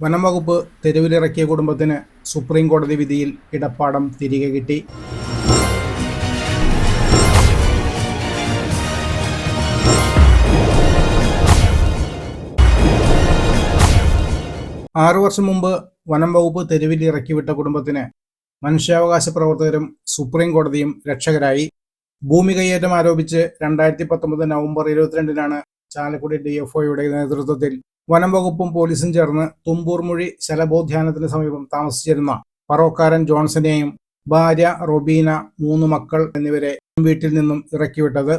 വനം വകുപ്പ് തെരുവിലിറക്കിയ കുടുംബത്തിന് സുപ്രീം കോടതി വിധിയിൽ ഇടപ്പാടം തിരികെ കിട്ടി. ആറു വർഷം മുമ്പ് വനം വകുപ്പ് തെരുവിൽ ഇറക്കിവിട്ട കുടുംബത്തിന് മനുഷ്യാവകാശ പ്രവർത്തകരും സുപ്രീം കോടതിയും രക്ഷകരായി. ഭൂമി കയ്യേറ്റം ആരോപിച്ച് 2019 നവംബർ 22-നാണ് ചാലക്കുടി DFOയുടെ നേതൃത്വത്തിൽ വനം വകുപ്പും പോലീസും ചേർന്ന് തുമ്പൂർമുഴി ശലഭോദ്യാനത്തിന് സമീപം താമസിച്ചിരുന്ന പറോക്കാരൻ ജോൺസനെയും ഭാര്യ റൊബീന, 3 മക്കൾ എന്നിവരെ വീട്ടിൽ നിന്നും ഇറക്കിവിട്ടത്.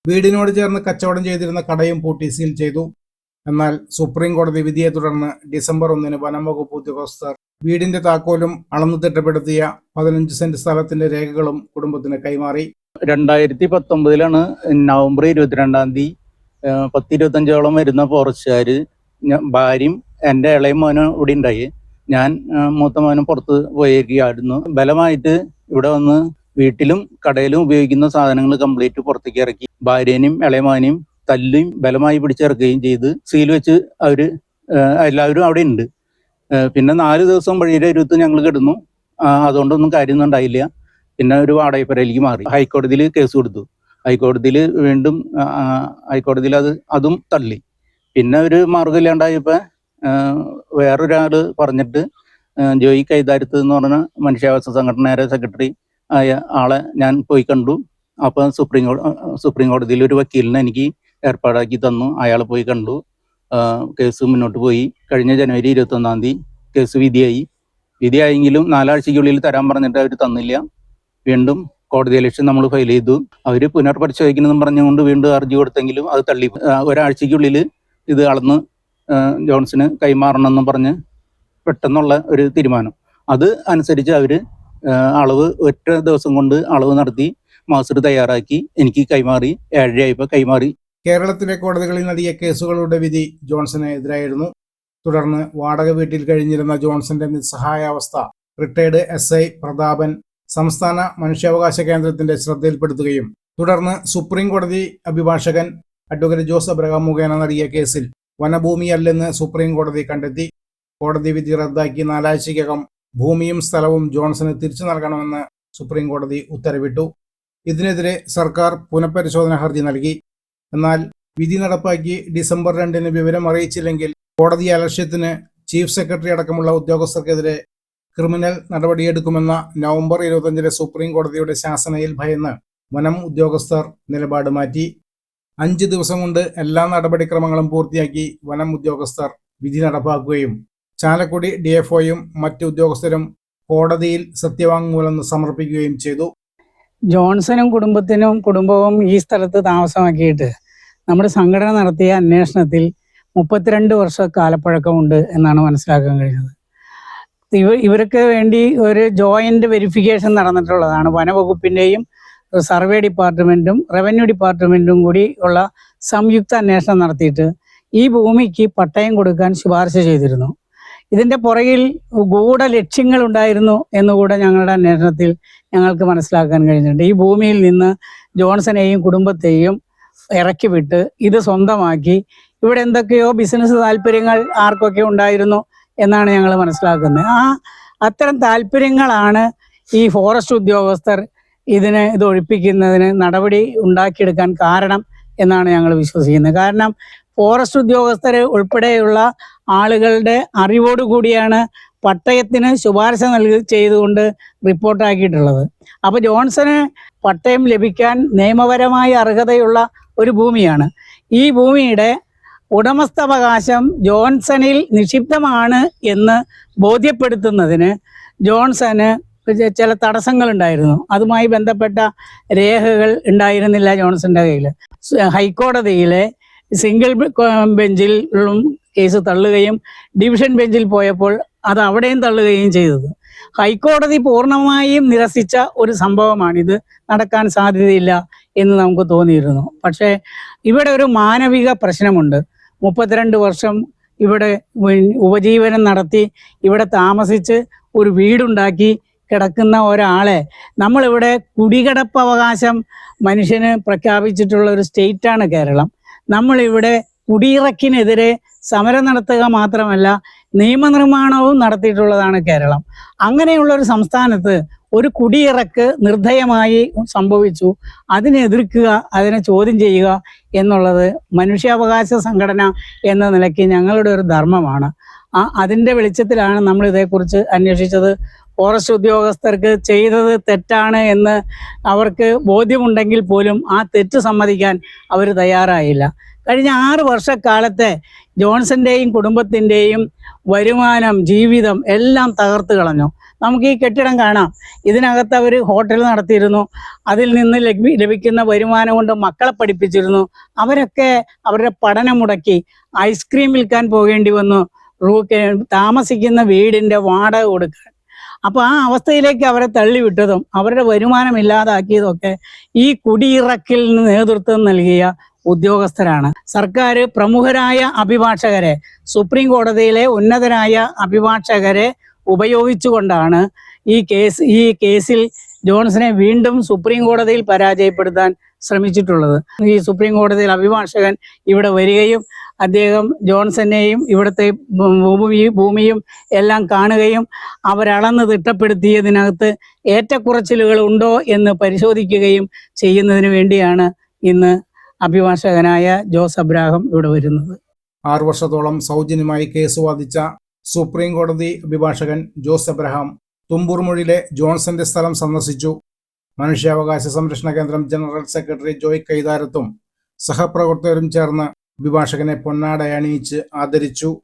വീടിനോട് ചേർന്ന് കച്ചവടം ചെയ്തിരുന്ന കടയും പൂട്ടി സീൽ ചെയ്തു. എന്നാൽ സുപ്രീം കോടതി വിധിയെ തുടർന്ന് ഡിസംബർ 1-ന് വനം വകുപ്പ് ഉദ്യോഗസ്ഥർ വീടിന്റെ താക്കോലും അളന്നു തിട്ടപ്പെടുത്തിയ 15 സെന്റ് സ്ഥലത്തിന്റെ രേഖകളും കുടുംബത്തിന് കൈമാറി. 2019 നവംബർ 22 10-25ഓളം വരുന്ന ഫോറസ്റ്റുകാര് ഭാര്യയും എൻ്റെ ഇളയ മോനും ഇവിടെ ഉണ്ടായി. ഞാൻ മൂത്ത മോനും പുറത്ത് പോയിരിക്കുകയായിരുന്നു. ബലമായിട്ട് ഇവിടെ വന്ന് വീട്ടിലും കടയിലും ഉപയോഗിക്കുന്ന സാധനങ്ങൾ കംപ്ലീറ്റ് പുറത്തേക്ക് ഇറക്കി ഭാര്യേനെയും ഇളയ മോനെയും തല്ലും ബലമായി പിടിച്ചിറക്കുകയും ചെയ്ത് സീൽ വെച്ച് അവര് എല്ലാവരും അവിടെ ഉണ്ട്. പിന്നെ 4 ദിവസം വഴിയുടെ ഇരുത്ത് ഞങ്ങൾ കിടന്നു. അതുകൊണ്ടൊന്നും കാര്യമൊന്നും ഉണ്ടായില്ല. പിന്നെ ഒരു വാടകപ്പുരയിലേക്ക് മാറി. ഹൈക്കോടതിയിൽ കേസ് കൊടുത്തു. ഹൈക്കോടതിയിൽ വീണ്ടും ഹൈക്കോടതിയിൽ അതും തള്ളി. പിന്നെ ഒരു മാർഗമില്ലാണ്ടായപ്പോൾ വേറൊരാൾ പറഞ്ഞിട്ട് ജോയി കൈതാരത്ത് എന്ന് പറഞ്ഞ മനുഷ്യാവകാശ സംഘടനയുടെ സെക്രട്ടറി ആയ ആളെ ഞാൻ പോയി കണ്ടു. അപ്പം സുപ്രീം കോടതിയിൽ ഒരു വക്കീലിനെ എനിക്ക് ഏർപ്പാടാക്കി തന്നു. അയാൾ പോയി കണ്ടു. കേസ് മുന്നോട്ട് പോയി. കഴിഞ്ഞ ജനുവരി 21 കേസ് വിധിയായെങ്കിലും 4 ആഴ്ചയ്ക്കുള്ളിൽ തരാൻ പറഞ്ഞിട്ട് അവർ തന്നില്ല. വീണ്ടും കോടതിയലക്ഷ്യം നമ്മൾ ഫയൽ ചെയ്തു. അവർ പുനർപരിശോധിക്കണമെന്ന് പറഞ്ഞുകൊണ്ട് വീണ്ടും ഹർജി കൊടുത്തെങ്കിലും അത് തള്ളി. ഒരാഴ്ചയ്ക്കുള്ളിൽ ഇത് അളന്ന് ജോൺസന് കൈമാറണമെന്ന് പറഞ്ഞ് പെട്ടെന്നുള്ള ഒരു തീരുമാനം. അത് അനുസരിച്ച് അവർ അളവ് ഒറ്റ ദിവസം കൊണ്ട് അളവ് നടത്തി മാസ്റ്റർ തയ്യാറാക്കി എനിക്ക് കൈമാറി. 7 കൈമാറി. കേരളത്തിലെ കോടതികളിൽ നൽകിയ കേസുകളുടെ വിധി ജോൺസന് എതിരായിരുന്നു. തുടർന്ന് വാടക വീട്ടിൽ കഴിഞ്ഞിരുന്ന ജോൺസന്റെ നിസ്സഹായാവസ്ഥ റിട്ടയർഡ് SI പ്രതാപൻ സംസ്ഥാന മനുഷ്യാവകാശ കേന്ദ്രത്തിന്റെ ശ്രദ്ധയിൽപ്പെടുത്തുകയും തുടർന്ന് സുപ്രീം കോടതി അഭിഭാഷകൻ അഡ്വക്കേറ്റ് ജോസ് അബ്രഹാം മുഖേന നൽകിയ കേസിൽ വനഭൂമിയല്ലെന്ന് സുപ്രീം കോടതി കണ്ടെത്തി. കോടതി വിധി റദ്ദാക്കി 4 ആഴ്ചയ്ക്കകം ഭൂമിയും സ്ഥലവും ജോൺസന് തിരിച്ചു നൽകണമെന്ന് സുപ്രീം കോടതി ഉത്തരവിട്ടു. ഇതിനെതിരെ സർക്കാർ പുനഃപരിശോധന ഹർജി നൽകി. എന്നാൽ വിധി നടപ്പാക്കി ഡിസംബർ 2-ന് വിവരം അറിയിച്ചില്ലെങ്കിൽ കോടതി അലക്ഷ്യത്തിന് ചീഫ് സെക്രട്ടറി അടക്കമുള്ള ഉദ്യോഗസ്ഥർക്കെതിരെ ക്രിമിനൽ നടപടിയെടുക്കുമെന്ന നവംബർ 25-ലെ സുപ്രീം കോടതിയുടെ ശാസനയിൽ ഭയന്ന് വനം ഉദ്യോഗസ്ഥർ നിലപാട് മാറ്റി. 5 ദിവസം കൊണ്ട് എല്ലാ നടപടിക്രമങ്ങളും പൂർത്തിയാക്കി വനം ഉദ്യോഗസ്ഥർ വിധി നടപ്പാക്കുകയും ചാലക്കുടി DFOയും മറ്റ് ഉദ്യോഗസ്ഥരും കോടതിയിൽ സത്യവാങ്മൂലം സമർപ്പിക്കുകയും ചെയ്തു. ജോൺസനും കുടുംബവും ഈ സ്ഥലത്ത് താമസമാക്കിയിട്ട് നമ്മുടെ സംഘടന നടത്തിയ അന്വേഷണത്തിൽ 32 വർഷ കാലപ്പഴക്കമുണ്ട് എന്നാണ് മനസ്സിലാക്കാൻ കഴിഞ്ഞത്. ഇവർക്ക് വേണ്ടി ഒരു ജോയിന്റ് വെരിഫിക്കേഷൻ നടന്നിട്ടുള്ളതാണ്. വനവകുപ്പിൻ്റെയും സർവേ ഡിപ്പാർട്ട്മെൻറ്റും റവന്യൂ ഡിപ്പാർട്ട്മെൻറ്റും കൂടി ഉള്ള സംയുക്ത അന്വേഷണം നടത്തിയിട്ട് ഈ ഭൂമിക്ക് പട്ടയം കൊടുക്കാൻ ശുപാർശ ചെയ്തിരുന്നു. ഇതിൻ്റെ പുറകിൽ ഗൂഢ ലക്ഷ്യങ്ങളുണ്ടായിരുന്നു എന്നുകൂടെ ഞങ്ങളുടെ അന്വേഷണത്തിൽ ഞങ്ങൾക്ക് മനസ്സിലാക്കാൻ കഴിഞ്ഞിട്ടുണ്ട്. ഈ ഭൂമിയിൽ നിന്ന് ജോൺസനെയും കുടുംബത്തെയും ഇറക്കി വിട്ട് ഇത് സ്വന്തമാക്കി ഇവിടെ എന്തൊക്കെയോ ബിസിനസ് താല്പര്യങ്ങൾ ആർക്കൊക്കെ ഉണ്ടായിരുന്നു എന്നാണ് ഞങ്ങൾ മനസ്സിലാക്കുന്നത്. അത്തരം താല്പര്യങ്ങളാണ് ഈ ഫോറസ്റ്റ് ഉദ്യോഗസ്ഥർ ഇത് ഒഴിപ്പിക്കുന്നതിന് നടപടി ഉണ്ടാക്കിയെടുക്കാൻ കാരണം എന്നാണ് ഞങ്ങൾ വിശ്വസിക്കുന്നത്. കാരണം ഫോറസ്റ്റ് ഉദ്യോഗസ്ഥർ ഉൾപ്പെടെയുള്ള ആളുകളുടെ അറിവോടുകൂടിയാണ് പട്ടയത്തിന് ശുപാർശ ചെയ്തുകൊണ്ട് റിപ്പോർട്ടാക്കിയിട്ടുള്ളത്. അപ്പോൾ ജോൺസന് പട്ടയം ലഭിക്കാൻ നിയമപരമായ അർഹതയുള്ള ഒരു ഭൂമിയാണ്. ഈ ഭൂമിയുടെ ഉടമസ്ഥാവകാശം ജോൺസണിൽ നിക്ഷിപ്തമാണ് എന്ന് ബോധ്യപ്പെടുത്തുന്നതിന് ജോൺസന് ചില തടസ്സങ്ങളുണ്ടായിരുന്നു. അതുമായി ബന്ധപ്പെട്ട രേഖകൾ ഉണ്ടായിരുന്നില്ല ജോൺസന്റെ കയ്യിൽ. ഹൈക്കോടതിയിലെ സിംഗിൾ ബെഞ്ചിലും കേസ് തള്ളുകയും ഡിവിഷൻ ബെഞ്ചിൽ പോയപ്പോൾ അത് അവിടെയും തള്ളുകയും ചെയ്തത്. ഹൈക്കോടതി പൂർണ്ണമായും നിരസിച്ച ഒരു സംഭവമാണിത്. നടക്കാൻ സാധ്യതയില്ല എന്ന് നമുക്ക് തോന്നിയിരുന്നു. പക്ഷേ ഇവിടെ ഒരു മാനവിക പ്രശ്നമുണ്ട്. 32 വർഷം ഇവിടെ ഉപജീവനം നടത്തി ഇവിടെ താമസിച്ച് ഒരു വീടുണ്ടാക്കി കിടക്കുന്ന ഒരാളെ നമ്മളിവിടെ കുടികിടപ്പവകാശം മനുഷ്യന് പ്രഖ്യാപിച്ചിട്ടുള്ള ഒരു സ്റ്റേറ്റാണ് കേരളം. നമ്മളിവിടെ കുടിയിറക്കിനെതിരെ സമരം നടത്തുക മാത്രമല്ല നിയമനിർമ്മാണവും നടത്തിയിട്ടുള്ളതാണ് കേരളം. അങ്ങനെയുള്ള ഒരു സംസ്ഥാനത്ത് ഒരു കുടിയിറക്ക് നിർദ്ധയമായി സംഭവിച്ചു. അതിനെ എതിർക്കുക, അതിനെ ചോദ്യം ചെയ്യുക എന്നുള്ളത് മനുഷ്യാവകാശ സംഘടന എന്ന നിലയ്ക്ക് ഞങ്ങളുടെ ഒരു ധർമ്മമാണ്. അതിൻ്റെ വെളിച്ചത്തിലാണ് നമ്മൾ ഇതേക്കുറിച്ച് അന്വേഷിച്ചത്. ഫോറസ്റ്റ് ഉദ്യോഗസ്ഥർക്ക് ചെയ്തത് തെറ്റാണ് എന്ന് അവർക്ക് ബോധ്യമുണ്ടെങ്കിൽ പോലും ആ തെറ്റ് സമ്മതിക്കാൻ അവർ തയ്യാറായില്ല. കഴിഞ്ഞ 6 വർഷക്കാലത്തെ ജോൺസന്റെയും കുടുംബത്തിൻ്റെയും വരുമാനം, ജീവിതം എല്ലാം തകർത്ത് കളഞ്ഞു. നമുക്ക് ഈ കെട്ടിടം കാണാം. ഇതിനകത്ത് അവർ ഹോട്ടൽ നടത്തിയിരുന്നു. അതിൽ നിന്ന് ലഭിക്കുന്ന വരുമാനം കൊണ്ട് മക്കളെ പഠിപ്പിച്ചിരുന്നു. അവരൊക്കെ അവരുടെ പഠനം മുടക്കി ഐസ്ക്രീം വിൽക്കാൻ പോകേണ്ടി വന്നു, താമസിക്കുന്ന വീടിൻ്റെ വാടക കൊടുക്കാൻ. അപ്പോൾ ആ അവസ്ഥയിലേക്ക് അവരെ തള്ളിവിട്ടതും അവരുടെ വരുമാനം ഇല്ലാതാക്കിയതൊക്കെ ഈ കുടിയിറക്കിൽ നേതൃത്വം നൽകിയ ഉദ്യോഗസ്ഥരാണ്. സർക്കാർ പ്രമുഖരായ അഭിഭാഷകരെ, സുപ്രീം കോടതിയിലെ ഉന്നതരായ അഭിഭാഷകരെ ഉപയോഗിച്ചുകൊണ്ടാണ് ഈ കേസിൽ ജോൺസനെ വീണ്ടും സുപ്രീം കോടതിയിൽ പരാജയപ്പെടുത്താൻ ശ്രമിച്ചിട്ടുള്ളത്. ഈ സുപ്രീം കോടതിയിൽ അഭിഭാഷകൻ ഇവിടെ വരികയും അദ്ദേഹം ജോൺസനെയും ഇവിടുത്തെ ഭൂമിയും എല്ലാം കാണുകയും അവരളന്ന് തിട്ടപ്പെടുത്തിയതിനകത്ത് ഏറ്റക്കുറച്ചിലുകൾ ഉണ്ടോ എന്ന് പരിശോധിക്കുകയും ചെയ്യുന്നതിന് വേണ്ടിയാണ് ഇന്ന് അഭിഭാഷകനായ ജോസ് അബ്രാഹം ഇവിടെ വരുന്നത്. 6 വർഷത്തോളം സൗജന്യമായി കേസ് വാദിച്ച സുപ്രീം കോടതി അഭിഭാഷകൻ ജോസ് അബ്രഹാം തുമ്പൂർമൊഴിയിലെ ജോൺസന്റെ സ്ഥലം സന്ദർശിച്ചു. മനുഷ്യാവകാശ സംരക്ഷണ കേന്ദ്രം ജനറൽ സെക്രട്ടറി ജോയ് കൈതാരത്തും സഹപ്രവർത്തകരും ചേർന്ന് അഭിഭാഷകനെ പൊന്നാട അണിയിച്ച് ആദരിച്ചു.